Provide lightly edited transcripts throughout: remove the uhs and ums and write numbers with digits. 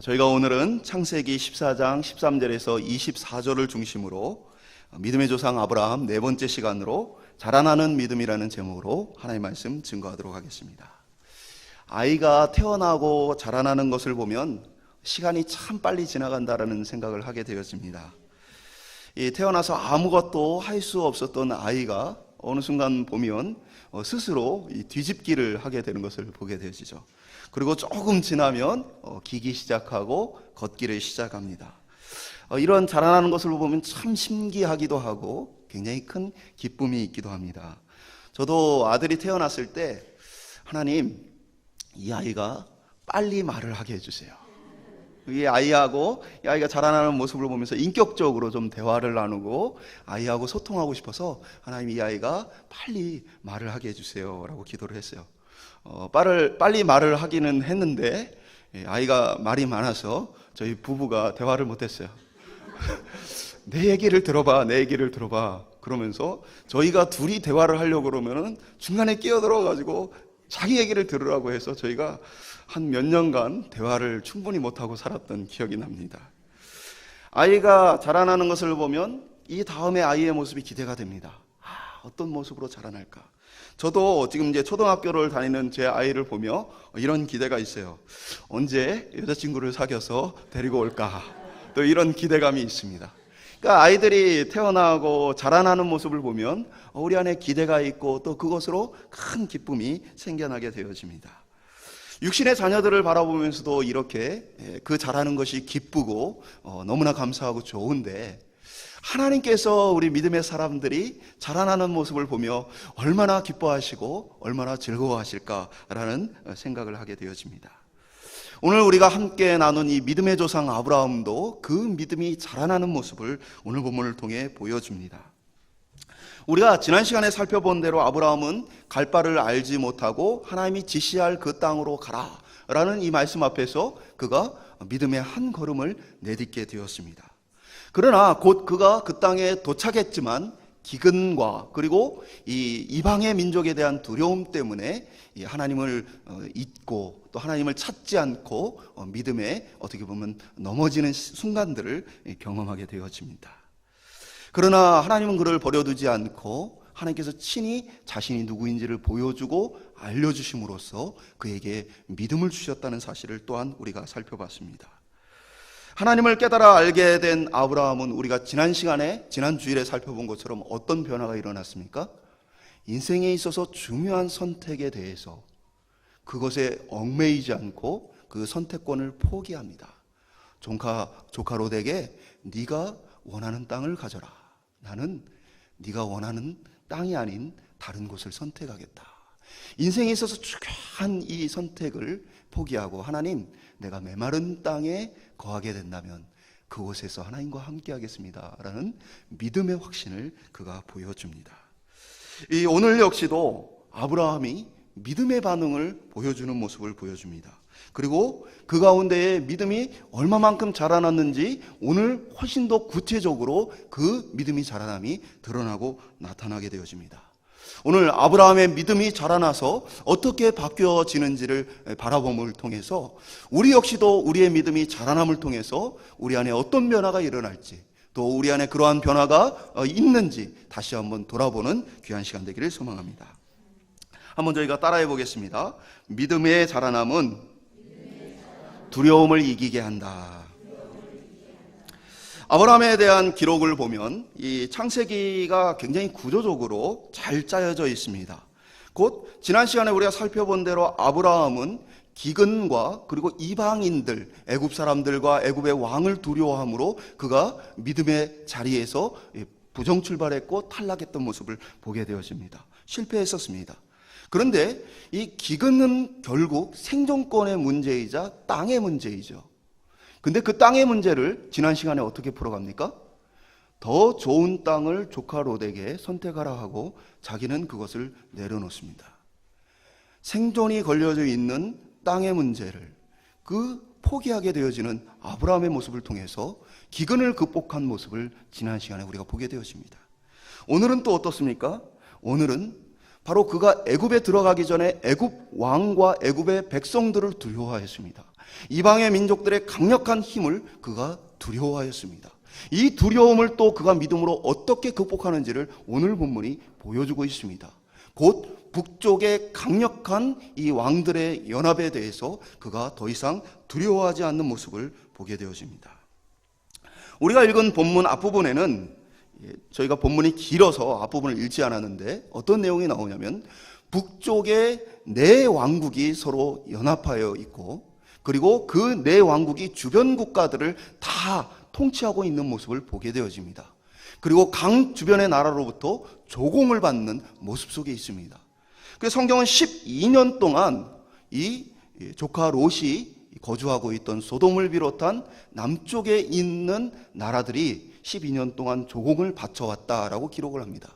저희가 오늘은 창세기 14장 13절에서 24절을 중심으로 믿음의 조상 아브라함 네 번째 시간으로 자라나는 믿음이라는 제목으로 하나님의 말씀 증거하도록 하겠습니다. 아이가 태어나고 자라나는 것을 보면 시간이 참 빨리 지나간다라는 생각을 하게 되었습니다. 태어나서 아무것도 할 수 없었던 아이가 어느 순간 보면 스스로 뒤집기를 하게 되는 것을 보게 되어지죠. 그리고 조금 지나면 기기 시작하고 걷기를 시작합니다. 이런 자라나는 것을 보면 참 신기하기도 하고 굉장히 큰 기쁨이 있기도 합니다. 저도 아들이 태어났을 때 하나님, 이 아이가 빨리 말을 하게 해주세요. 이 아이가 자라나는 모습을 보면서 인격적으로 좀 대화를 나누고 아이하고 소통하고 싶어서 하나님, 이 아이가 빨리 말을 하게 해주세요 라고 기도를 했어요. 빨리 말을 하기는 했는데 아이가 말이 많아서 저희 부부가 대화를 못했어요. 내 얘기를 들어봐 그러면서 저희가 둘이 대화를 하려고 그러면은 중간에 끼어들어가지고 자기 얘기를 들으라고 해서 저희가 한 몇 년간 대화를 충분히 못하고 살았던 기억이 납니다. 아이가 자라나는 것을 보면 이 다음에 아이의 모습이 기대가 됩니다. 어떤 모습으로 자라날까? 저도 지금 이제 초등학교를 다니는 제 아이를 보며 이런 기대가 있어요. 언제 여자친구를 사귀어서 데리고 올까? 또 이런 기대감이 있습니다. 그러니까 아이들이 태어나고 자라나는 모습을 보면 우리 안에 기대가 있고 또 그것으로 큰 기쁨이 생겨나게 되어집니다. 육신의 자녀들을 바라보면서도 이렇게 그 자라는 것이 기쁘고 너무나 감사하고 좋은데, 하나님께서 우리 믿음의 사람들이 자라나는 모습을 보며 얼마나 기뻐하시고 얼마나 즐거워하실까라는 생각을 하게 되어집니다. 오늘 우리가 함께 나눈 이 믿음의 조상 아브라함도 그 믿음이 자라나는 모습을 오늘 본문을 통해 보여줍니다. 우리가 지난 시간에 살펴본 대로 아브라함은 갈 바를 알지 못하고 하나님이 지시할 그 땅으로 가라 라는 이 말씀 앞에서 그가 믿음의 한 걸음을 내딛게 되었습니다. 그러나 곧 그가 그 땅에 도착했지만 기근과 그리고 이 이방의 민족에 대한 두려움 때문에 하나님을 잊고 또 하나님을 찾지 않고 믿음에 어떻게 보면 넘어지는 순간들을 경험하게 되어집니다. 그러나 하나님은 그를 버려두지 않고 하나님께서 친히 자신이 누구인지를 보여주고 알려주심으로써 그에게 믿음을 주셨다는 사실을 또한 우리가 살펴봤습니다. 하나님을 깨달아 알게 된 아브라함은 우리가 지난 주일에 살펴본 것처럼 어떤 변화가 일어났습니까? 인생에 있어서 중요한 선택에 대해서 그것에 얽매이지 않고 그 선택권을 포기합니다. 조카 롯에게 네가 원하는 땅을 가져라. 나는 네가 원하는 땅이 아닌 다른 곳을 선택하겠다. 인생에 있어서 중요한 이 선택을 포기하고 하나님, 내가 메마른 땅에 거하게 된다면 그곳에서 하나님과 함께 하겠습니다 라는 믿음의 확신을 그가 보여줍니다. 오늘 역시도 아브라함이 믿음의 반응을 보여주는 모습을 보여줍니다. 그리고 그 가운데에 믿음이 얼마만큼 자라났는지 오늘 훨씬 더 구체적으로 그 믿음이 자라남이 드러나고 나타나게 되어집니다. 오늘 아브라함의 믿음이 자라나서 어떻게 바뀌어지는지를 바라봄을 통해서 우리 역시도 우리의 믿음이 자라남을 통해서 우리 안에 어떤 변화가 일어날지, 또 우리 안에 그러한 변화가 있는지 다시 한번 돌아보는 귀한 시간 되기를 소망합니다. 한번 저희가 따라해 보겠습니다. 믿음의 자라남은 두려움을 이기게 한다. 아브라함에 대한 기록을 보면 이 창세기가 굉장히 구조적으로 잘 짜여져 있습니다. 곧 지난 시간에 우리가 살펴본 대로 아브라함은 기근과 그리고 이방인들, 애굽 사람들과 애굽의 왕을 두려워함으로 그가 믿음의 자리에서 부정 출발했고 탈락했던 모습을 보게 되어집니다. 실패했었습니다. 그런데 이 기근은 결국 생존권의 문제이자 땅의 문제이죠. 근데 그 땅의 문제를 지난 시간에 어떻게 풀어갑니까? 더 좋은 땅을 조카 롯에게 선택하라 하고 자기는 그것을 내려놓습니다. 생존이 걸려져 있는 땅의 문제를 포기하게 되어지는 아브라함의 모습을 통해서 기근을 극복한 모습을 지난 시간에 우리가 보게 되었습니다. 오늘은 또 어떻습니까? 오늘은 바로 그가 애굽에 들어가기 전에 애굽 왕과 애굽의 백성들을 두려워했습니다. 이방의 민족들의 강력한 힘을 그가 두려워하였습니다. 이 두려움을 또 그가 믿음으로 어떻게 극복하는지를 오늘 본문이 보여주고 있습니다. 곧 북쪽의 강력한 이 왕들의 연합에 대해서 그가 더 이상 두려워하지 않는 모습을 보게 되어집니다. 우리가 읽은 본문 앞부분에는, 저희가 본문이 길어서 앞부분을 읽지 않았는데 어떤 내용이 나오냐면, 북쪽의 네 왕국이 서로 연합하여 있고, 그리고 그 네 왕국이 주변 국가들을 다 통치하고 있는 모습을 보게 되어집니다. 그리고 강 주변의 나라로부터 조공을 받는 모습 속에 있습니다. 그래서 성경은 12년 동안 이 조카 롯이 거주하고 있던 소돔을 비롯한 남쪽에 있는 나라들이 12년 동안 조공을 바쳐왔다라고 기록을 합니다.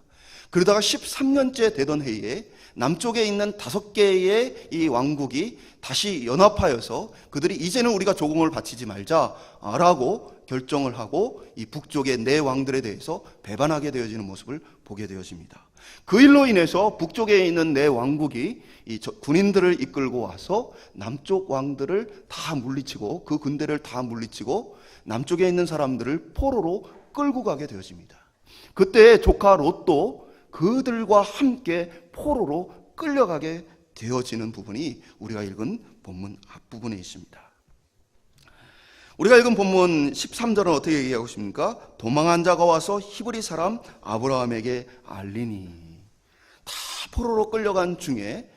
그러다가 13년째 되던 해에 남쪽에 있는 5개의 이 왕국이 다시 연합하여서 그들이 이제는 우리가 조공을 바치지 말자라고 결정을 하고 이 북쪽의 네 왕들에 대해서 배반하게 되어지는 모습을 보게 되어집니다. 그 일로 인해서 북쪽에 있는 네 왕국이 이 군인들을 이끌고 와서 남쪽 왕들을 다 물리치고, 그 군대를 다 물리치고 남쪽에 있는 사람들을 포로로 끌고 가게 되어집니다. 그때 조카 롯도 그들과 함께 포로로 끌려가게 되어지는 부분이 우리가 읽은 본문 앞부분에 있습니다. 우리가 읽은 본문 13절은 어떻게 얘기하고 있습니까? 도망한 자가 와서 히브리 사람 아브라함에게 알리니. 다 포로로 끌려간 중에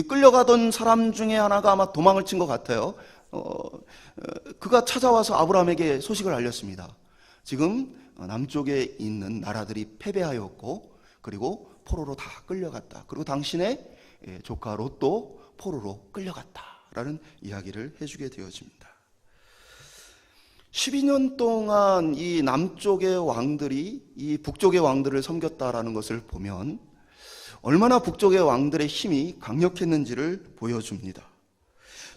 끌려가던 사람 중에 하나가 아마 도망을 친 것 같아요. 그가 찾아와서 아브라함에게 소식을 알렸습니다. 지금 남쪽에 있는 나라들이 패배하였고, 그리고 포로로 다 끌려갔다. 그리고 당신의 조카 롯도 포로로 끌려갔다라는 이야기를 해주게 되어집니다. 12년 동안 이 남쪽의 왕들이 이 북쪽의 왕들을 섬겼다라는 것을 보면 얼마나 북쪽의 왕들의 힘이 강력했는지를 보여줍니다.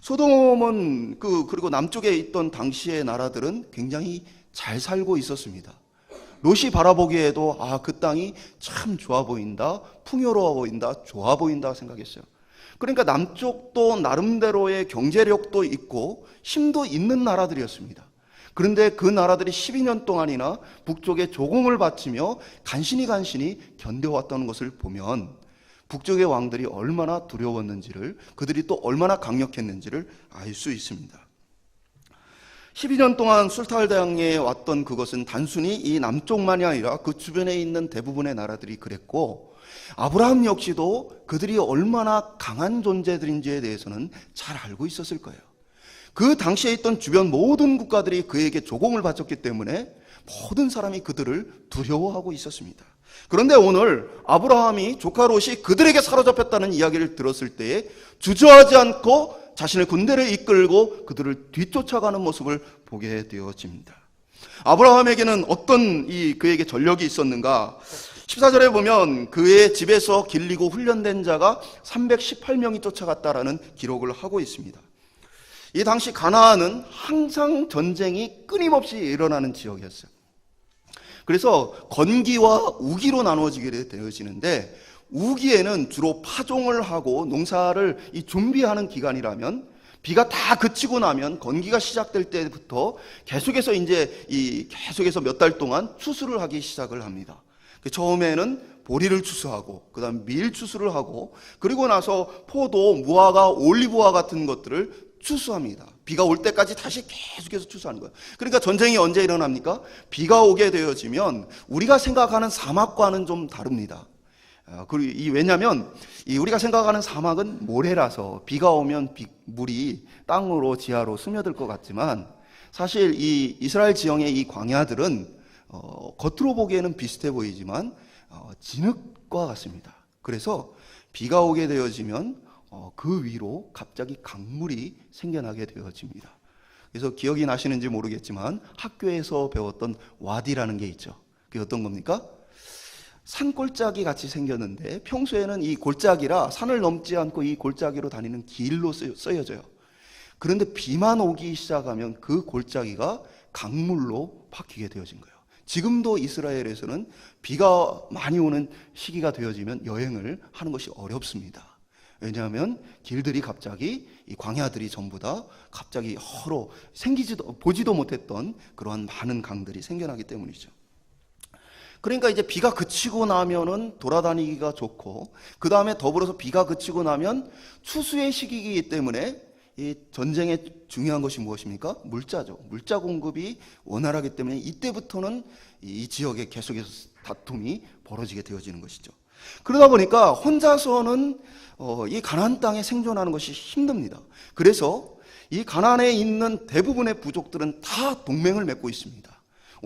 소돔은 그리고 남쪽에 있던 당시의 나라들은 굉장히 잘 살고 있었습니다. 롯이 바라보기에도 그 땅이 참 좋아 보인다, 풍요로워 보인다, 좋아 보인다 생각했어요. 그러니까 남쪽도 나름대로의 경제력도 있고 힘도 있는 나라들이었습니다. 그런데 그 나라들이 12년 동안이나 북쪽에 조공을 바치며 간신히 견뎌왔던 것을 보면 북쪽의 왕들이 얼마나 두려웠는지를, 그들이 또 얼마나 강력했는지를 알 수 있습니다. 12년 동안 술탈당에 왔던 그것은 단순히 이 남쪽만이 아니라 그 주변에 있는 대부분의 나라들이 그랬고, 아브라함 역시도 그들이 얼마나 강한 존재들인지에 대해서는 잘 알고 있었을 거예요. 그 당시에 있던 주변 모든 국가들이 그에게 조공을 바쳤기 때문에 모든 사람이 그들을 두려워하고 있었습니다. 그런데 오늘 아브라함이 조카 롯이 그들에게 사로잡혔다는 이야기를 들었을 때에 주저하지 않고 자신의 군대를 이끌고 그들을 뒤쫓아가는 모습을 보게 되어집니다. 아브라함에게는 어떤 그에게 전력이 있었는가? 14절에 보면 그의 집에서 길리고 훈련된 자가 318명이 쫓아갔다라는 기록을 하고 있습니다. 이 당시 가나안은 항상 전쟁이 끊임없이 일어나는 지역이었어요. 그래서 건기와 우기로 나누어지게 되어지는데, 우기에는 주로 파종을 하고 농사를 준비하는 기간이라면, 비가 다 그치고 나면 건기가 시작될 때부터 계속해서 몇 달 동안 추수를 하기 시작을 합니다. 처음에는 보리를 추수하고, 그 다음 밀 추수를 하고, 그리고 나서 포도, 무화과, 올리브와 같은 것들을 추수합니다. 비가 올 때까지 다시 계속해서 추수하는 거예요. 그러니까 전쟁이 언제 일어납니까? 비가 오게 되어지면 우리가 생각하는 사막과는 좀 다릅니다. 왜냐하면 우리가 생각하는 사막은 모래라서 비가 오면 물이 땅으로 지하로 스며들 것 같지만, 사실 이 이스라엘 지형의 이 광야들은 겉으로 보기에는 비슷해 보이지만 진흙과 같습니다. 그래서 비가 오게 되어지면 그 위로 갑자기 강물이 생겨나게 되어집니다. 그래서 기억이 나시는지 모르겠지만 학교에서 배웠던 와디라는 게 있죠. 그게 어떤 겁니까? 산골짜기 같이 생겼는데 평소에는 이 골짜기라 산을 넘지 않고 이 골짜기로 다니는 길로 쓰여져요. 그런데 비만 오기 시작하면 그 골짜기가 강물로 바뀌게 되어진 거예요. 지금도 이스라엘에서는 비가 많이 오는 시기가 되어지면 여행을 하는 것이 어렵습니다. 왜냐하면 길들이 갑자기 이 광야들이 전부 다 갑자기 허로 보지도 못했던 그러한 많은 강들이 생겨나기 때문이죠. 그러니까 이제 비가 그치고 나면은 돌아다니기가 좋고, 그 다음에 더불어서 비가 그치고 나면 추수의 시기이기 때문에 이 전쟁에 중요한 것이 무엇입니까? 물자죠. 물자 공급이 원활하기 때문에 이때부터는 이 지역에 계속해서 다툼이 벌어지게 되어지는 것이죠. 그러다 보니까 혼자서는 이 가나안 땅에 생존하는 것이 힘듭니다. 그래서 이 가나안에 있는 대부분의 부족들은 다 동맹을 맺고 있습니다.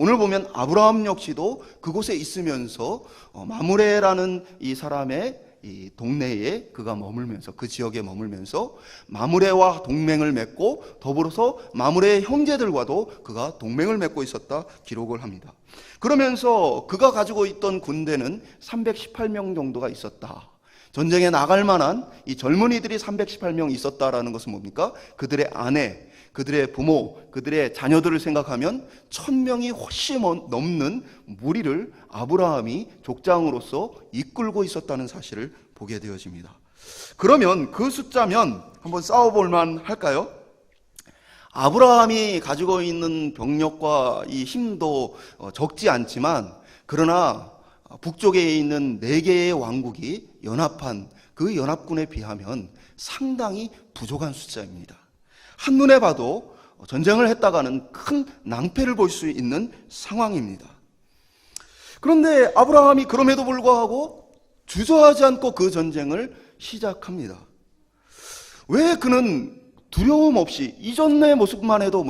오늘 보면 아브라함 역시도 그곳에 있으면서 마므레라는 이 사람의 이 동네에 그가 머물면서, 그 지역에 머물면서 마므레와 동맹을 맺고 더불어서 마므레의 형제들과도 그가 동맹을 맺고 있었다 기록을 합니다. 그러면서 그가 가지고 있던 군대는 318명 정도가 있었다. 전쟁에 나갈 만한 이 젊은이들이 318명 있었다라는 것은 뭡니까? 그들의 아내, 그들의 부모, 그들의 자녀들을 생각하면 1000명이 훨씬 넘는 무리를 아브라함이 족장으로서 이끌고 있었다는 사실을 보게 되어집니다. 그러면 그 숫자면 한번 싸워볼 만 할까요? 아브라함이 가지고 있는 병력과 이 힘도 적지 않지만, 그러나 북쪽에 있는 4개의 왕국이 연합한 그 연합군에 비하면 상당히 부족한 숫자입니다. 한눈에 봐도 전쟁을 했다가는 큰 낭패를 볼 수 있는 상황입니다. 그런데 아브라함이 그럼에도 불구하고 주저하지 않고 그 전쟁을 시작합니다. 왜 그는 두려움 없이, 이전의 모습만 해도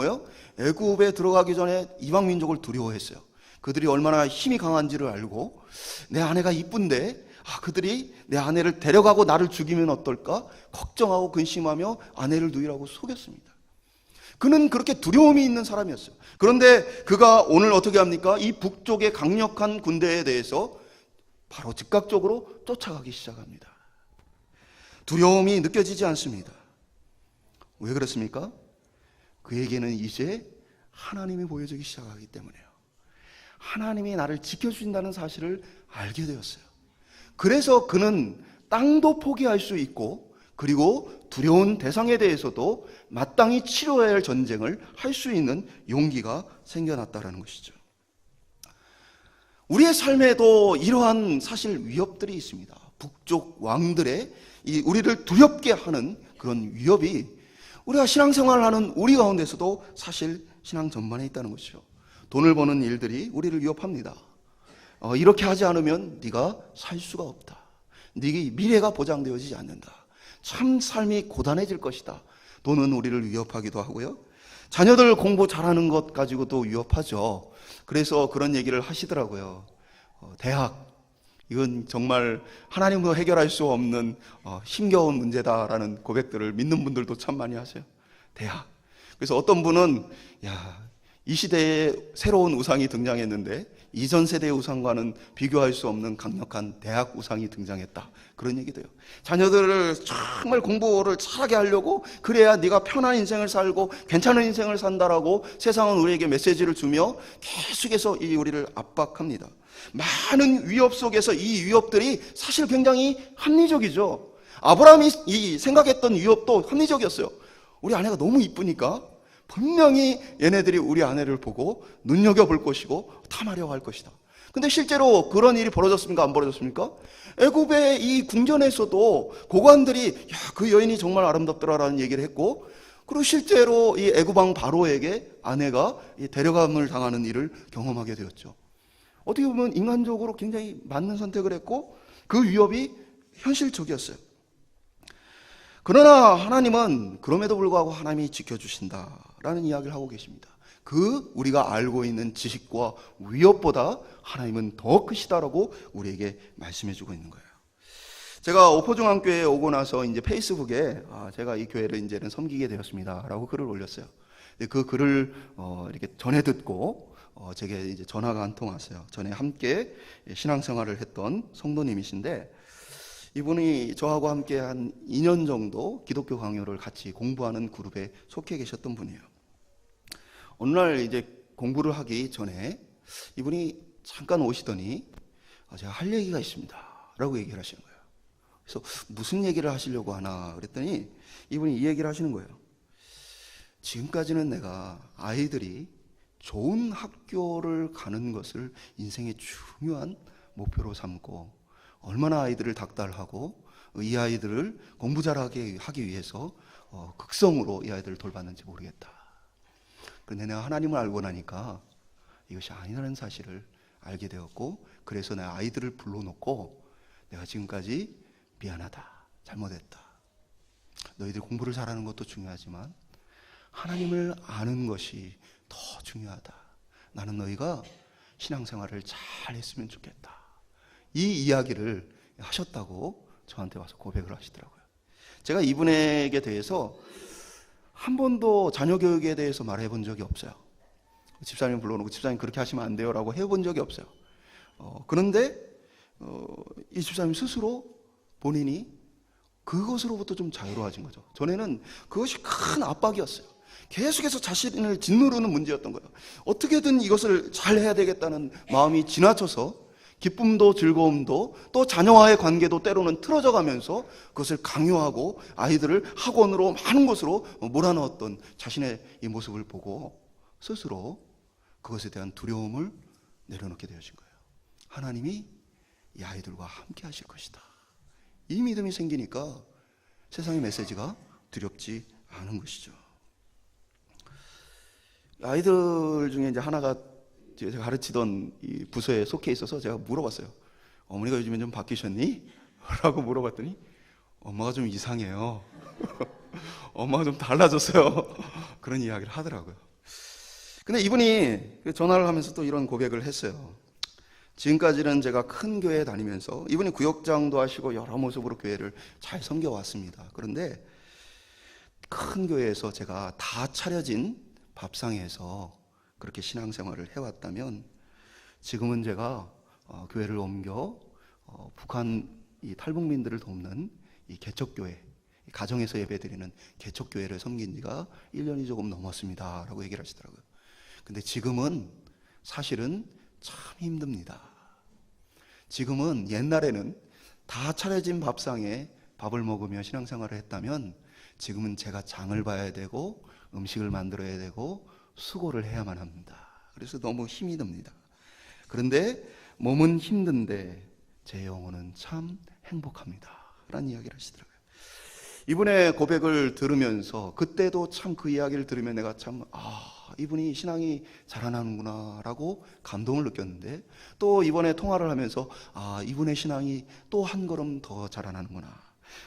애굽에 들어가기 전에 이방 민족을 두려워했어요. 그들이 얼마나 힘이 강한지를 알고, 내 아내가 이쁜데 그들이 내 아내를 데려가고 나를 죽이면 어떨까 걱정하고 근심하며 아내를 누이라고 속였습니다. 그는 그렇게 두려움이 있는 사람이었어요. 그런데 그가 오늘 어떻게 합니까? 이 북쪽의 강력한 군대에 대해서 바로 즉각적으로 쫓아가기 시작합니다. 두려움이 느껴지지 않습니다. 왜 그렇습니까? 그에게는 이제 하나님이 보여주기 시작하기 때문에요. 하나님이 나를 지켜주신다는 사실을 알게 되었어요. 그래서 그는 땅도 포기할 수 있고, 그리고 두려운 대상에 대해서도 마땅히 치러야 할 전쟁을 할 수 있는 용기가 생겨났다는 것이죠. 우리의 삶에도 이러한 사실 위협들이 있습니다. 북쪽 왕들의 우리를 두렵게 하는 그런 위협이 우리가 신앙생활을 하는 우리 가운데서도 사실 신앙 전반에 있다는 것이죠. 돈을 버는 일들이 우리를 위협합니다. 이렇게 하지 않으면 네가 살 수가 없다. 네 미래가 보장되어지지 않는다. 참 삶이 고단해질 것이다. 돈은 우리를 위협하기도 하고요. 자녀들 공부 잘하는 것 가지고도 위협하죠. 그래서 그런 얘기를 하시더라고요. 대학, 이건 정말 하나님으로 해결할 수 없는 힘겨운 문제다라는 고백들을 믿는 분들도 참 많이 하세요. 대학. 그래서 어떤 분은 이 시대에 새로운 우상이 등장했는데 이전 세대의 우상과는 비교할 수 없는 강력한 대학 우상이 등장했다. 그런 얘기도 해요. 자녀들을 정말 공부를 잘하게 하려고, 그래야 네가 편한 인생을 살고 괜찮은 인생을 산다라고 세상은 우리에게 메시지를 주며 계속해서 우리를 압박합니다. 많은 위협 속에서 이 위협들이 사실 굉장히 합리적이죠. 아브라함이 생각했던 위협도 합리적이었어요. 우리 아내가 너무 이쁘니까 분명히 얘네들이 우리 아내를 보고 눈여겨볼 것이고 탐하려고 할 것이다. 근데 실제로 그런 일이 벌어졌습니까? 안 벌어졌습니까? 애굽의 이 궁전에서도 고관들이 그 여인이 정말 아름답더라라는 얘기를 했고, 그리고 실제로 이 애굽 왕 바로에게 아내가 데려감을 당하는 일을 경험하게 되었죠. 어떻게 보면 인간적으로 굉장히 맞는 선택을 했고 그 위협이 현실적이었어요. 그러나 하나님은 그럼에도 불구하고 하나님이 지켜주신다라는 이야기를 하고 계십니다. 그 우리가 알고 있는 지식과 위협보다 하나님은 더 크시다라고 우리에게 말씀해주고 있는 거예요. 제가 오포중앙교회에 오고 나서 이제 페이스북에 제가 이 교회를 이제는 섬기게 되었습니다라고 글을 올렸어요. 그 글을 이렇게 전해 듣고 제게 이제 전화가 한 통 왔어요. 전에 함께 신앙생활을 했던 성도님이신데, 이분이 저하고 함께 한 2년 정도 기독교 강요를 같이 공부하는 그룹에 속해 계셨던 분이에요. 어느 날 이제 공부를 하기 전에 이분이 잠깐 오시더니 제가 할 얘기가 있습니다 라고 얘기를 하시는 거예요. 그래서 무슨 얘기를 하시려고 하나 그랬더니 이분이 이 얘기를 하시는 거예요. 지금까지는 내가 아이들이 좋은 학교를 가는 것을 인생의 중요한 목표로 삼고 얼마나 아이들을 닥달하고 이 아이들을 공부 잘하게 하기 위해서 극성으로 이 아이들을 돌봤는지 모르겠다. 그런데 내가 하나님을 알고 나니까 이것이 아니라는 사실을 알게 되었고, 그래서 내 아이들을 불러놓고 내가 지금까지 미안하다, 잘못했다. 너희들 공부를 잘하는 것도 중요하지만 하나님을 아는 것이 더 중요하다. 나는 너희가 신앙생활을 잘 했으면 좋겠다. 이 이야기를 하셨다고 저한테 와서 고백을 하시더라고요. 제가 이분에게 대해서 한 번도 자녀 교육에 대해서 말해 본 적이 없어요. 집사님 불러놓고 집사님 그렇게 하시면 안 돼요 라고 해본 적이 없어요. 그런데 이 집사님 스스로 본인이 그것으로부터 좀 자유로워진 거죠. 전에는 그것이 큰 압박이었어요. 계속해서 자신을 짓누르는 문제였던 거예요. 어떻게든 이것을 잘 해야 되겠다는 마음이 지나쳐서 기쁨도 즐거움도 또 자녀와의 관계도 때로는 틀어져 가면서 그것을 강요하고 아이들을 학원으로 많은 곳으로 몰아넣었던 자신의 이 모습을 보고 스스로 그것에 대한 두려움을 내려놓게 되어진 거예요. 하나님이 이 아이들과 함께 하실 것이다. 이 믿음이 생기니까 세상의 메시지가 두렵지 않은 것이죠. 아이들 중에 이제 하나가 제가 가르치던 이 부서에 속해 있어서 제가 물어봤어요. 어머니가 요즘에 좀 바뀌셨니? 라고 물어봤더니 엄마가 좀 이상해요. 엄마가 좀 달라졌어요. 그런 이야기를 하더라고요. 근데 이분이 전화를 하면서 또 이런 고백을 했어요. 지금까지는 제가 큰 교회에 다니면서 이분이 구역장도 하시고 여러 모습으로 교회를 잘 섬겨왔습니다. 그런데 큰 교회에서 제가 다 차려진 밥상에서 그렇게 신앙생활을 해왔다면 지금은 제가 교회를 옮겨 북한 이 탈북민들을 돕는 이 개척교회, 가정에서 예배드리는 개척교회를 섬긴 지가 1년이 조금 넘었습니다 라고 얘기를 하시더라고요. 근데 지금은 사실은 참 힘듭니다. 지금은 옛날에는 다 차려진 밥상에 밥을 먹으며 신앙생활을 했다면 지금은 제가 장을 봐야 되고 음식을 만들어야 되고 수고를 해야만 합니다. 그래서 너무 힘이 듭니다. 그런데 몸은 힘든데 제 영혼은 참 행복합니다 라는 이야기를 하시더라고요. 이분의 고백을 들으면서 그때도 참 그 이야기를 들으면 내가 참 이분이 신앙이 자라나는구나 라고 감동을 느꼈는데, 또 이번에 통화를 하면서 이분의 신앙이 또 한 걸음 더 자라나는구나.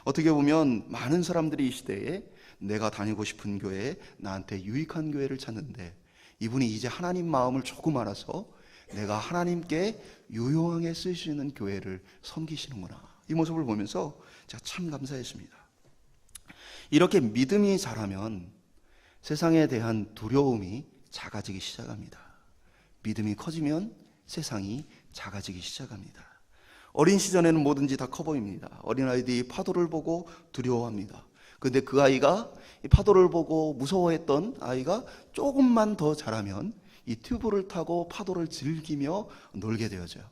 어떻게 보면 많은 사람들이 이 시대에 내가 다니고 싶은 교회, 나한테 유익한 교회를 찾는데 이분이 이제 하나님 마음을 조금 알아서 내가 하나님께 유용하게 쓸 수 있는 교회를 섬기시는구나. 이 모습을 보면서 제가 참 감사했습니다. 이렇게 믿음이 자라면 세상에 대한 두려움이 작아지기 시작합니다. 믿음이 커지면 세상이 작아지기 시작합니다. 어린 시절에는 뭐든지 다 커 보입니다. 어린아이들이 파도를 보고 두려워합니다. 그런데 그 아이가 이 파도를 보고 무서워했던 아이가 조금만 더 자라면 이 튜브를 타고 파도를 즐기며 놀게 되어져요.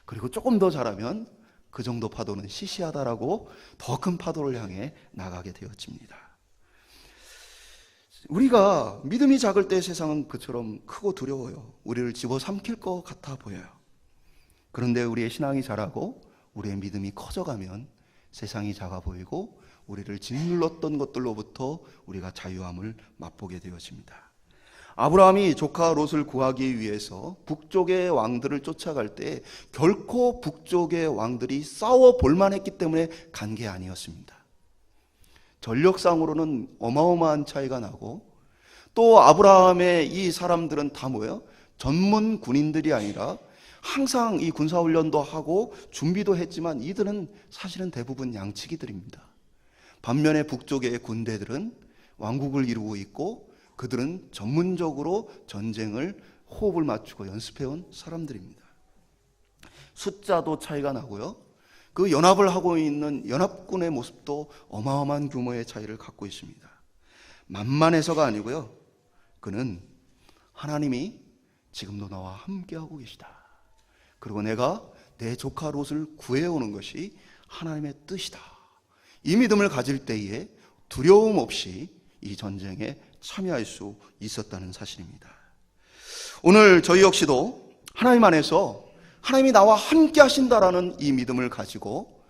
그리고 조금 더 자라면 그 정도 파도는 시시하다라고 더 큰 파도를 향해 나가게 되어집니다. 우리가 믿음이 작을 때 세상은 그처럼 크고 두려워요. 우리를 집어삼킬 것 같아 보여요. 그런데 우리의 신앙이 자라고 우리의 믿음이 커져가면 세상이 작아 보이고 우리를 짓눌렀던 것들로부터 우리가 자유함을 맛보게 되어집니다. 아브라함이 조카 롯을 구하기 위해서 북쪽의 왕들을 쫓아갈 때 결코 북쪽의 왕들이 싸워 볼만했기 때문에 간 게 아니었습니다. 전력상으로는 어마어마한 차이가 나고, 또 아브라함의 이 사람들은 다 뭐예요? 전문 군인들이 아니라 항상 이 군사훈련도 하고 준비도 했지만 이들은 사실은 대부분 양치기들입니다. 반면에 북쪽의 군대들은 왕국을 이루고 있고 그들은 전문적으로 전쟁을 호흡을 맞추고 연습해온 사람들입니다. 숫자도 차이가 나고요. 그 연합을 하고 있는 연합군의 모습도 어마어마한 규모의 차이를 갖고 있습니다. 만만해서가 아니고요. 그는 하나님이 지금도 나와 함께하고 계시다. 그리고 내가 내 조카 롯을 구해오는 것이 하나님의 뜻이다 이 믿음을 가질 때에 두려움 없이 이 전쟁에 참여할 수 있었다는 사실입니다. 오늘 저희 역시도 하나님 안에서 하나님이 나와 함께 하신다라는 이 믿음을 가지고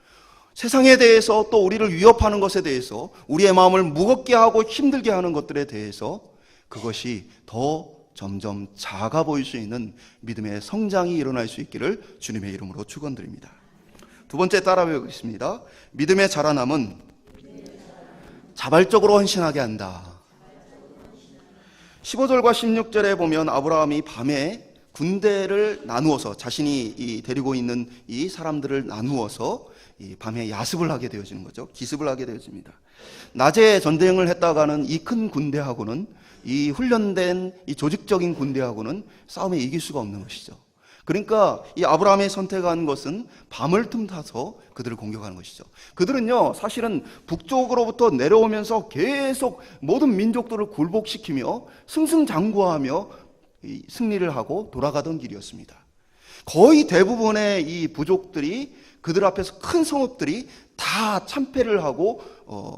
세상에 대해서 또 우리를 위협하는 것에 대해서 우리의 마음을 무겁게 하고 힘들게 하는 것들에 대해서 그것이 더 점점 작아 보일 수 있는 믿음의 성장이 일어날 수 있기를 주님의 이름으로 축원드립니다. 두 번째 따라 배우겠습니다. 믿음의 자라남은 자발적으로 헌신하게 한다. 15절과 16절에 보면 아브라함이 밤에 군대를 나누어서 자신이 데리고 있는 이 사람들을 나누어서 이 밤에 야습을 하게 되어지는 거죠. 기습을 하게 되어집니다. 낮에 전쟁을 했다가는 이 큰 군대하고는 이 훈련된 이 조직적인 군대하고는 싸움에 이길 수가 없는 것이죠. 그러니까 이 아브라함이 선택한 것은 밤을 틈타서 그들을 공격하는 것이죠. 그들은요, 사실은 북쪽으로부터 내려오면서 계속 모든 민족들을 굴복시키며 승승장구하며 승리를 하고 돌아가던 길이었습니다. 거의 대부분의 이 부족들이 그들 앞에서 큰 성읍들이 다 참패를 하고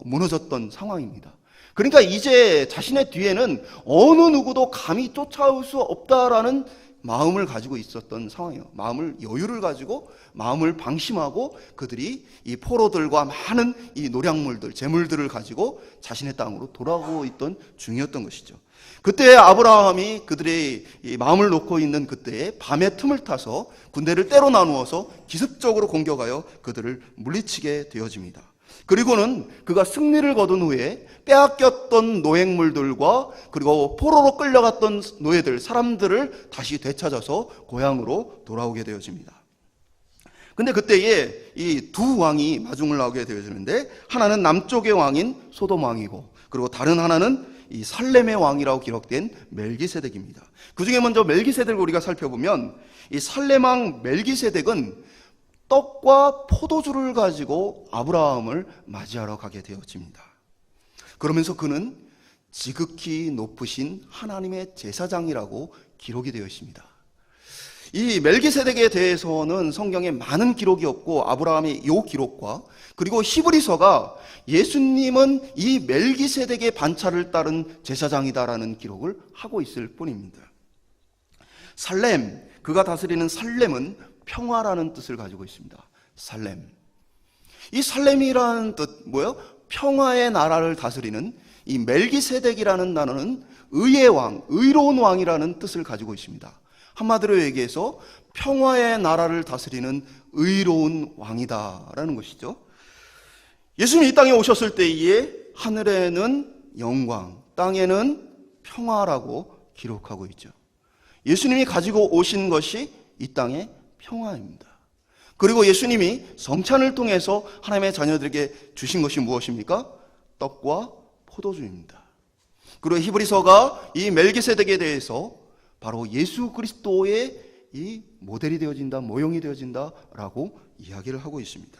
무너졌던 상황입니다. 그러니까 이제 자신의 뒤에는 어느 누구도 감히 쫓아올 수 없다라는 마음을 가지고 있었던 상황이에요. 마음을 여유를 가지고 마음을 방심하고 그들이 이 포로들과 많은 이 노량물들, 재물들을 가지고 자신의 땅으로 돌아오고 있던 중이었던 것이죠. 그때 아브라함이 그들의 이 마음을 놓고 있는 그때에 밤의 틈을 타서 군대를 때로 나누어서 기습적으로 공격하여 그들을 물리치게 되어집니다. 그리고는 그가 승리를 거둔 후에 빼앗겼던 노획물들과 그리고 포로로 끌려갔던 노예들, 사람들을 다시 되찾아서 고향으로 돌아오게 되어집니다. 근데 그때에 이 두 왕이 마중을 나오게 되어지는데 하나는 남쪽의 왕인 소돔 왕이고 그리고 다른 하나는 이 살렘의 왕이라고 기록된 멜기세덱입니다. 그 중에 먼저 멜기세덱을 우리가 살펴보면 이 살렘 왕 멜기세덱은 떡과 포도주를 가지고 아브라함을 맞이하러 가게 되어집니다. 그러면서 그는 지극히 높으신 하나님의 제사장이라고 기록이 되어 있습니다. 이 멜기세덱에 대해서는 성경에 많은 기록이 없고 아브라함의 이 기록과 그리고 히브리서가 예수님은 이 멜기세덱의 반차를 따른 제사장이다라는 기록을 하고 있을 뿐입니다. 살렘, 그가 다스리는 살렘은 평화라는 뜻을 가지고 있습니다. 살렘. 이 살렘이라는 뜻 뭐예요? 평화의 나라를 다스리는 이 멜기세덱이라는 단어는 의의 왕, 의로운 왕이라는 뜻을 가지고 있습니다. 한마디로 얘기해서 평화의 나라를 다스리는 의로운 왕이다라는 것이죠. 예수님이 이 땅에 오셨을 때에 하늘에는 영광, 땅에는 평화라고 기록하고 있죠. 예수님이 가지고 오신 것이 이 땅의 평화입니다. 그리고 예수님이 성찬을 통해서 하나님의 자녀들에게 주신 것이 무엇입니까? 떡과 포도주입니다. 그리고 히브리서가 이 멜기세덱에 대해서 바로 예수 그리스도의 이 모델이 되어진다, 모형이 되어진다라고 이야기를 하고 있습니다.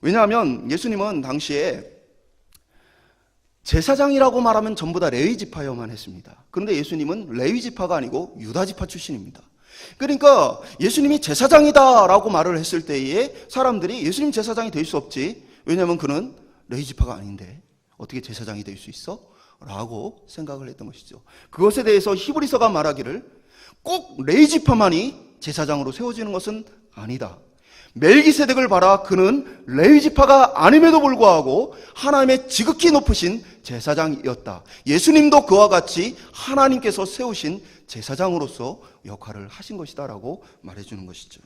왜냐하면 예수님은 당시에 제사장이라고 말하면 전부 다 레위 지파여만 했습니다. 그런데 예수님은 레위 지파가 아니고 유다 지파 출신입니다. 그러니까 예수님이 제사장이다라고 말을 했을 때에 사람들이 예수님 제사장이 될 수 없지. 왜냐하면 그는 레위 지파가 아닌데 어떻게 제사장이 될 수 있어? 라고 생각을 했던 것이죠. 그것에 대해서 히브리서가 말하기를 꼭 레위 지파만이 제사장으로 세워지는 것은 아니다. 멜기세덱을 봐라. 그는 레위 지파가 아님에도 불구하고 하나님의 지극히 높으신 제사장이었다. 예수님도 그와 같이 하나님께서 세우신 제사장으로서 역할을 하신 것이다 라고 말해주는 것이죠.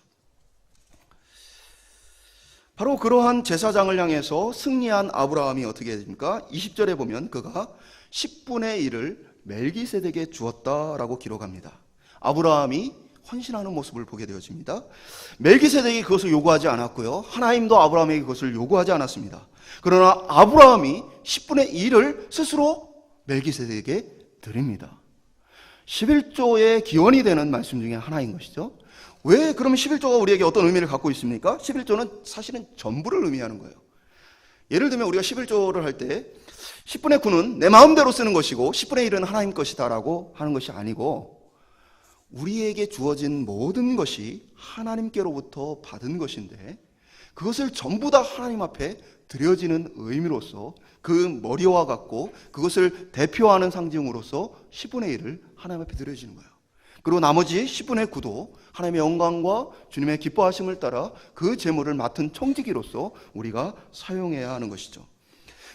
바로 그러한 제사장을 향해서 승리한 아브라함이 어떻게 됩니까? 20절에 보면 그가 10분의 1을 멜기세덱에 주었다라고 기록합니다. 아브라함이 헌신하는 모습을 보게 되어집니다. 멜기세덱이 그것을 요구하지 않았고요. 하나님도 아브라함에게 그것을 요구하지 않았습니다. 그러나 아브라함이 10분의 1을 스스로 멜기세덱에게 드립니다. 11조의 기원이 되는 말씀 중에 하나인 것이죠. 왜 그러면 11조가 우리에게 어떤 의미를 갖고 있습니까? 11조는 사실은 전부를 의미하는 거예요. 예를 들면 우리가 11조를 할 때 10분의 9는 내 마음대로 쓰는 것이고 10분의 1은 하나님 것이다라고 하는 것이 아니고 우리에게 주어진 모든 것이 하나님께로부터 받은 것인데 그것을 전부 다 하나님 앞에 드려지는 의미로서 그 머리와 같고 그것을 대표하는 상징으로서 10분의 1을 하나님 앞에 드려지는 거예요. 그리고 나머지 10분의 9도 하나님의 영광과 주님의 기뻐하심을 따라 그 제물을 맡은 청지기로서 우리가 사용해야 하는 것이죠.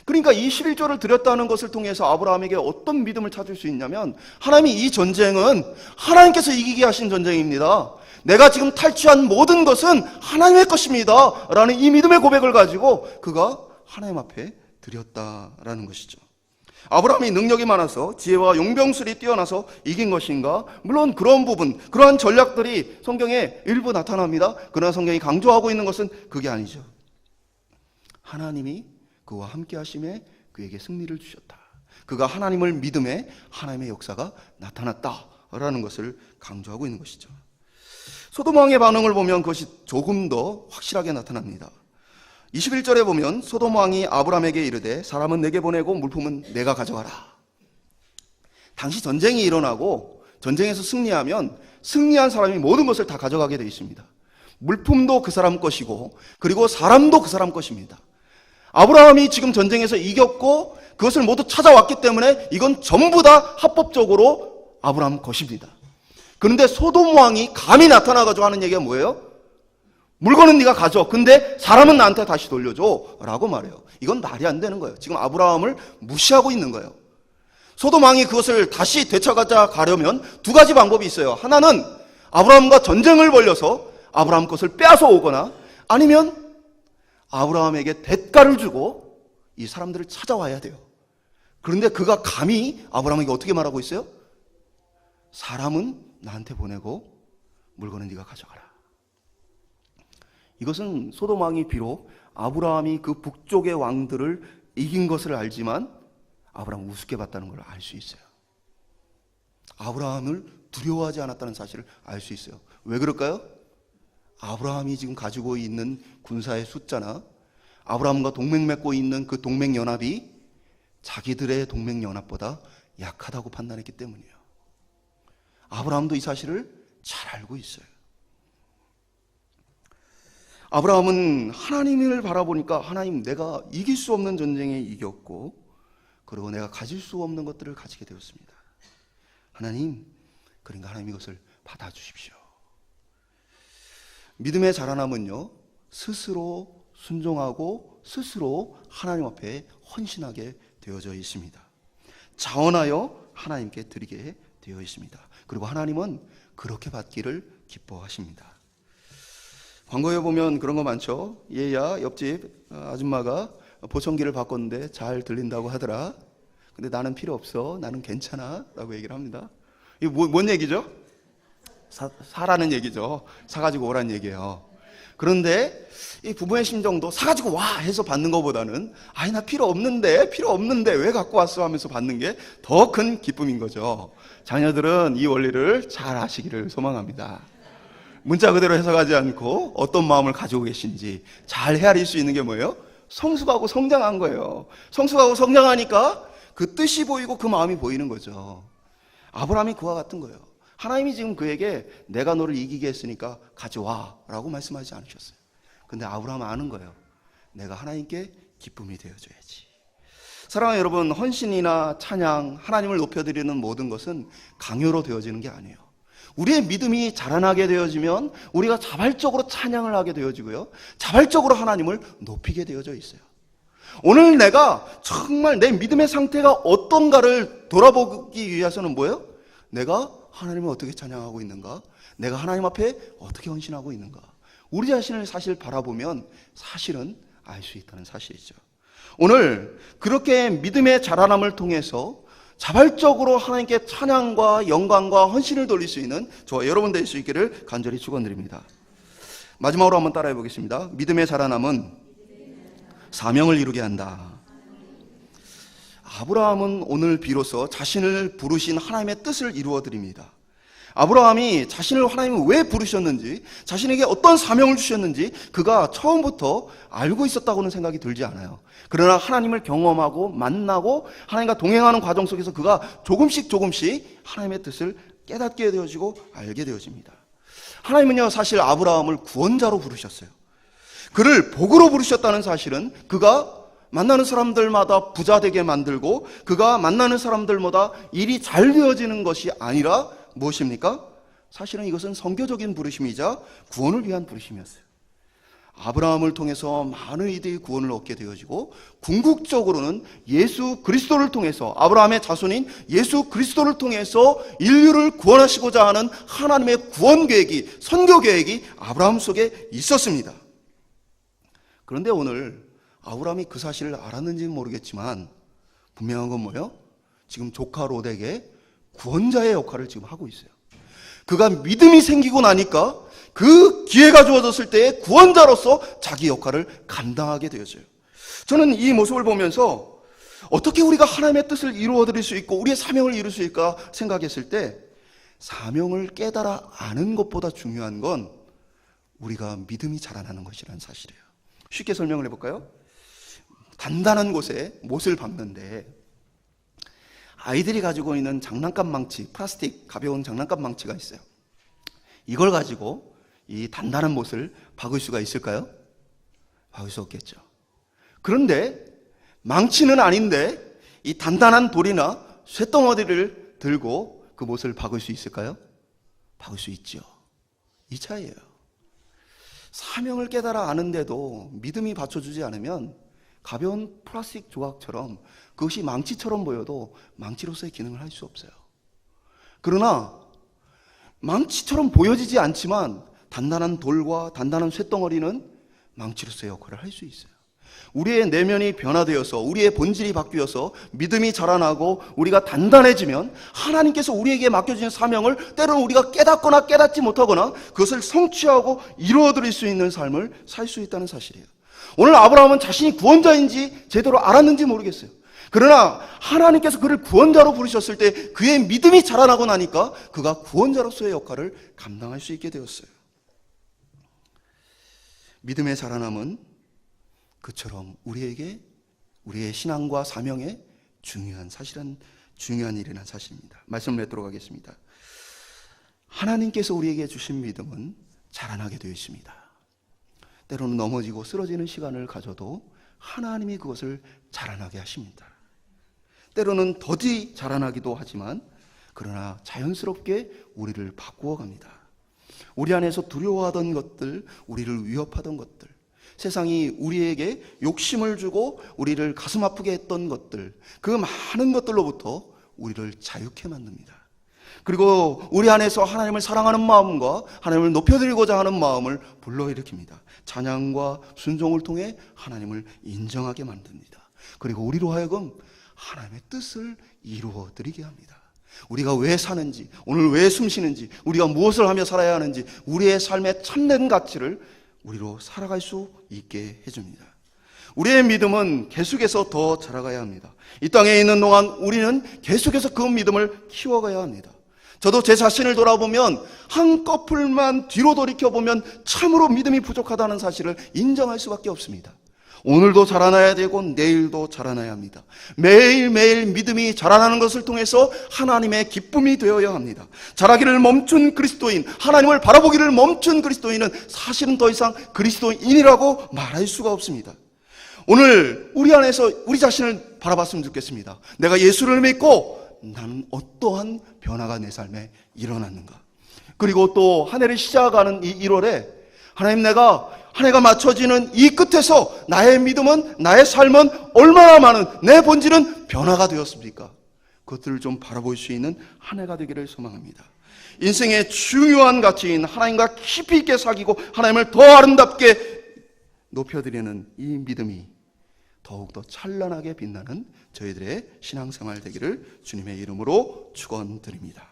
그러니까 이 11조를 드렸다는 것을 통해서 아브라함에게 어떤 믿음을 찾을 수 있냐면, 하나님이 이 전쟁은 하나님께서 이기게 하신 전쟁입니다. 내가 지금 탈취한 모든 것은 하나님의 것입니다 라는 이 믿음의 고백을 가지고 그가 하나님 앞에 드렸다라는 것이죠. 아브라함이 능력이 많아서 지혜와 용병술이 뛰어나서 이긴 것인가? 물론 그런 부분, 그러한 전략들이 성경에 일부 나타납니다. 그러나 성경이 강조하고 있는 것은 그게 아니죠. 하나님이 그와 함께 하심에 그에게 승리를 주셨다. 그가 하나님을 믿음에 하나님의 역사가 나타났다라는 것을 강조하고 있는 것이죠. 소돔 왕의 반응을 보면 그것이 조금 더 확실하게 나타납니다. 21절에 보면 소돔 왕이 아브라함에게 이르되 사람은 내게 보내고 물품은 내가 가져가라. 당시 전쟁이 일어나고 전쟁에서 승리하면 승리한 사람이 모든 것을 다 가져가게 되어 있습니다. 물품도 그 사람 것이고 그리고 사람도 그 사람 것입니다. 아브라함이 지금 전쟁에서 이겼고 그것을 모두 찾아왔기 때문에 이건 전부 다 합법적으로 아브라함 것입니다. 그런데 소돔 왕이 감히 나타나가지고 하는 얘기가 뭐예요? 물건은 네가 가져. 근데 사람은 나한테 다시 돌려줘 라고 말해요. 이건 말이 안 되는 거예요. 지금 아브라함을 무시하고 있는 거예요. 소돔 왕이 그것을 다시 되찾아가려면 두 가지 방법이 있어요. 하나는 아브라함과 전쟁을 벌여서 아브라함 것을 빼앗아 오거나, 아니면 아브라함에게 대가를 주고 이 사람들을 찾아와야 돼요. 그런데 그가 감히 아브라함에게 어떻게 말하고 있어요? 사람은 나한테 보내고 물건은 네가 가져가라. 이것은 소돔 왕이 비록 아브라함이 그 북쪽의 왕들을 이긴 것을 알지만 아브라함을 우습게 봤다는 걸 알 수 있어요. 아브라함을 두려워하지 않았다는 사실을 알 수 있어요. 왜 그럴까요? 아브라함이 지금 가지고 있는 군사의 숫자나 아브라함과 동맹 맺고 있는 그 동맹연합이 자기들의 동맹연합보다 약하다고 판단했기 때문이에요. 아브라함도 이 사실을 잘 알고 있어요. 아브라함은 하나님을 바라보니까 하나님, 내가 이길 수 없는 전쟁에 이겼고 그리고 내가 가질 수 없는 것들을 가지게 되었습니다. 하나님, 그러니까 하나님 이것을 받아주십시오. 믿음의 자라남은요, 스스로 순종하고 스스로 하나님 앞에 헌신하게 되어져 있습니다. 자원하여 하나님께 드리게 되어 있습니다. 그리고 하나님은 그렇게 받기를 기뻐하십니다. 광고에 보면 그런 거 많죠. 얘야, 옆집 아줌마가 보청기를 바꿨는데 잘 들린다고 하더라. 근데 나는 필요 없어. 나는 괜찮아. 라고 얘기를 합니다. 이게 뭔 얘기죠? 사라는 얘기죠. 사가지고 오란 얘기예요. 그런데 이 부모의 심정도 사가지고 와 해서 받는 것보다는 아니 나 필요 없는데 왜 갖고 왔어 하면서 받는 게 더 큰 기쁨인 거죠. 자녀들은 이 원리를 잘 아시기를 소망합니다. 문자 그대로 해석하지 않고 어떤 마음을 가지고 계신지 잘 헤아릴 수 있는 게 뭐예요? 성숙하고 성장한 거예요. 성숙하고 성장하니까 그 뜻이 보이고 그 마음이 보이는 거죠. 아브라함이 그와 같은 거예요. 하나님이 지금 그에게 내가 너를 이기게 했으니까 가져와 라고 말씀하지 않으셨어요. 근데 아브라함은 아는 거예요. 내가 하나님께 기쁨이 되어줘야지. 사랑하는 여러분, 헌신이나 찬양, 하나님을 높여드리는 모든 것은 강요로 되어지는 게 아니에요. 우리의 믿음이 자라나게 되어지면 우리가 자발적으로 찬양을 하게 되어지고요, 자발적으로 하나님을 높이게 되어져 있어요. 오늘 내가 정말 내 믿음의 상태가 어떤가를 돌아보기 위해서는 뭐예요? 내가 하나님을 어떻게 찬양하고 있는가? 내가 하나님 앞에 어떻게 헌신하고 있는가? 우리 자신을 사실 바라보면 사실은 알 수 있다는 사실이죠. 오늘 그렇게 믿음의 자라남을 통해서 자발적으로 하나님께 찬양과 영광과 헌신을 돌릴 수 있는 저와 여러분 될 수 있기를 간절히 축원드립니다. 마지막으로 한번 따라해 보겠습니다. 믿음의 자라남은 사명을 이루게 한다. 아브라함은 오늘 비로소 자신을 부르신 하나님의 뜻을 이루어 드립니다. 아브라함이 자신을 하나님이 왜 부르셨는지, 자신에게 어떤 사명을 주셨는지 그가 처음부터 알고 있었다고는 생각이 들지 않아요. 그러나 하나님을 경험하고 만나고 하나님과 동행하는 과정 속에서 그가 조금씩 하나님의 뜻을 깨닫게 되어지고 알게 되어집니다. 하나님은요, 사실 아브라함을 구원자로 부르셨어요. 그를 복으로 부르셨다는 사실은 그가 만나는 사람들마다 부자 되게 만들고 그가 만나는 사람들마다 일이 잘 되어지는 것이 아니라 무엇입니까? 사실은 이것은 선교적인 부르심이자 구원을 위한 부르심이었어요. 아브라함을 통해서 많은 이들이 구원을 얻게 되어지고 궁극적으로는 예수 그리스도를 통해서 아브라함의 자손인 예수 그리스도를 통해서 인류를 구원하시고자 하는 하나님의 구원 계획이, 선교 계획이 아브라함 속에 있었습니다. 그런데 오늘 아브라함이 그 사실을 알았는지는 모르겠지만 분명한 건 뭐예요? 지금 조카 롯에게 구원자의 역할을 지금 하고 있어요. 그가 믿음이 생기고 나니까 그 기회가 주어졌을 때에 구원자로서 자기 역할을 감당하게 되어져요. 저는 이 모습을 보면서 어떻게 우리가 하나님의 뜻을 이루어드릴 수 있고 우리의 사명을 이룰 수 있을까 생각했을 때 사명을 깨달아 아는 것보다 중요한 건 우리가 믿음이 자라나는 것이라는 사실이에요. 쉽게 설명을 해볼까요? 단단한 곳에 못을 박는데 아이들이 가지고 있는 장난감 망치, 플라스틱 가벼운 장난감 망치가 있어요. 이걸 가지고 이 단단한 못을 박을 수가 있을까요? 박을 수 없겠죠. 그런데 망치는 아닌데 이 단단한 돌이나 쇳덩어리를 들고 그 못을 박을 수 있을까요? 박을 수 있죠. 이 차이예요. 사명을 깨달아 아는데도 믿음이 받쳐주지 않으면 가벼운 플라스틱 조각처럼 그것이 망치처럼 보여도 망치로서의 기능을 할 수 없어요. 그러나 망치처럼 보여지지 않지만 단단한 돌과 단단한 쇳덩어리는 망치로서의 역할을 할 수 있어요. 우리의 내면이 변화되어서 우리의 본질이 바뀌어서 믿음이 자라나고 우리가 단단해지면 하나님께서 우리에게 맡겨주신 사명을 때로는 우리가 깨닫거나 깨닫지 못하거나 그것을 성취하고 이루어드릴 수 있는 삶을 살 수 있다는 사실이에요. 오늘 아브라함은 자신이 구원자인지 제대로 알았는지 모르겠어요. 그러나 하나님께서 그를 구원자로 부르셨을 때 그의 믿음이 자라나고 나니까 그가 구원자로서의 역할을 감당할 수 있게 되었어요. 믿음의 자라남은 그처럼 우리에게 우리의 신앙과 사명에 중요한 일이라는 사실입니다. 말씀을 맺도록 하겠습니다. 하나님께서 우리에게 주신 믿음은 자라나게 되어 있습니다. 때로는 넘어지고 쓰러지는 시간을 가져도 하나님이 그것을 자라나게 하십니다. 때로는 더디 자라나기도 하지만 그러나 자연스럽게 우리를 바꾸어 갑니다. 우리 안에서 두려워하던 것들, 우리를 위협하던 것들, 세상이 우리에게 욕심을 주고 우리를 가슴 아프게 했던 것들, 그 많은 것들로부터 우리를 자유케 만듭니다. 그리고 우리 안에서 하나님을 사랑하는 마음과 하나님을 높여드리고자 하는 마음을 불러일으킵니다. 찬양과 순종을 통해 하나님을 인정하게 만듭니다. 그리고 우리로 하여금 하나님의 뜻을 이루어드리게 합니다. 우리가 왜 사는지, 오늘 왜 숨쉬는지, 우리가 무엇을 하며 살아야 하는지, 우리의 삶의 참된 가치를 우리로 살아갈 수 있게 해줍니다. 우리의 믿음은 계속해서 더 자라가야 합니다. 이 땅에 있는 동안 우리는 계속해서 그 믿음을 키워가야 합니다. 저도 제 자신을 돌아보면 한꺼풀만 뒤로 돌이켜보면 참으로 믿음이 부족하다는 사실을 인정할 수밖에 없습니다. 오늘도 자라나야 되고 내일도 자라나야 합니다. 매일매일 믿음이 자라나는 것을 통해서 하나님의 기쁨이 되어야 합니다. 자라기를 멈춘 그리스도인, 하나님을 바라보기를 멈춘 그리스도인은 사실은 더 이상 그리스도인이라고 말할 수가 없습니다. 오늘 우리 안에서 우리 자신을 바라봤으면 좋겠습니다. 내가 예수를 믿고 나는 어떠한 변화가 내 삶에 일어났는가. 그리고 또 한 해를 시작하는 이 1월에 하나님, 내가 한 해가 맞춰지는 이 끝에서 나의 믿음은, 나의 삶은 얼마나 많은, 내 본질은 변화가 되었습니까? 그것들을 좀 바라볼 수 있는 한 해가 되기를 소망합니다. 인생의 중요한 가치인 하나님과 깊이 있게 사귀고 하나님을 더 아름답게 높여드리는 이 믿음이 더욱더 찬란하게 빛나는 저희들의 신앙생활 되기를 주님의 이름으로 축원드립니다.